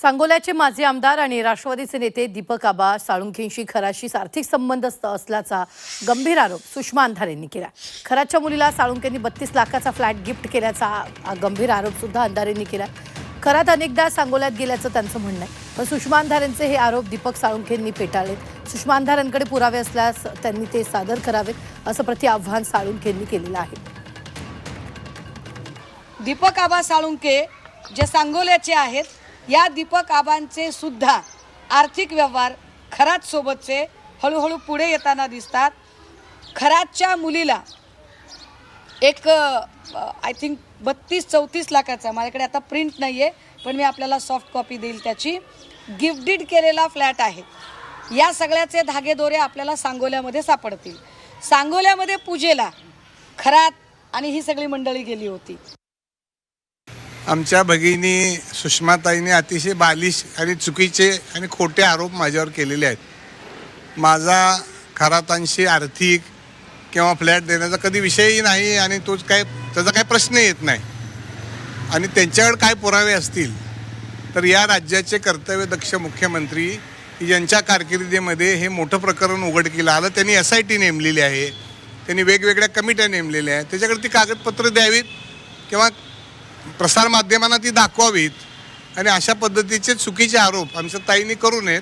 सांगोल्याचे माजी आमदार आणि राष्ट्रवादीचे नेते दीपक आबा साळुंखेंशी खराशी आर्थिक संबंध असल्याचा गंभीर आरोप सुषमा अंधारेंनी केला। खराच्या मुलीला साळुंखेंनी 32 लाखाचा फ्लॅट गिफ्ट केल्याचा गंभीर आरोप सुद्धा अंधारेंनी केला। खरात अनेकदा सांगोल्यात गेल्याचं त्यांचं म्हणणं आहे, पण सुषमा अंधारेंचे हे आरोप दीपक साळुंखेंनी फेटाळलेत। सुषमा अंधारेंकडे पुरावे असल्यास त्यांनी ते सादर करावेत असं प्रतिआव्हान साळुंखेंनी केलेलं आहे। दीपक आबा साळुंखे जे सांगोल्याचे आहेत, या दीपक आबांचे सुद्धा आर्थिक व्यवहार खरात सोबतचे हळूहळू पुढे येताना दिसतात। खरातच्या मुलीला एक आय थिंक 32-34 लाखाचा, माझ्याकडे आता प्रिंट नाही आहे पण मी आपल्याला सॉफ्ट कॉपी देईल त्याची, गिफ्ट डीड केलेला फ्लॅट आहे। या सगळ्याचे धागेदोरे आपल्याला सांगोल्यामध्ये सापडतील। सांगोल्यामध्ये पूजेला खरात आणि ही सगळी मंडळी गेली होती। आमच्या भगिनी सुषमाताईंनी अतिशय बालिश आणि चुकीचे आणि खोटे आरोप माझ्यावर केलेले आहेत। माझा खरातांशी आर्थिक किंवा फ्लॅट देण्याचा कधी विषयही नाही आणि तोच काय त्याचा काही प्रश्न येत नाही। आणि त्यांच्याकडे काय पुरावे असतील तर या राज्याचे कर्तव्यदक्ष मुख्यमंत्री यांच्या कारकिर्दीमध्ये हे मोठं प्रकरण उघडकीला आलं। त्यांनी SIT नेमलेली आहे, त्यांनी वेगवेगळ्या कमिट्या नेमलेल्या आहेत, त्याच्याकडे ती कागदपत्र द्यावीत किंवा प्रसारमाध्यमांना ती दाखवावीत। आणि अशा पद्धतीचे चुकीचे आरोप आमच्या ताईंनी करू नयेत।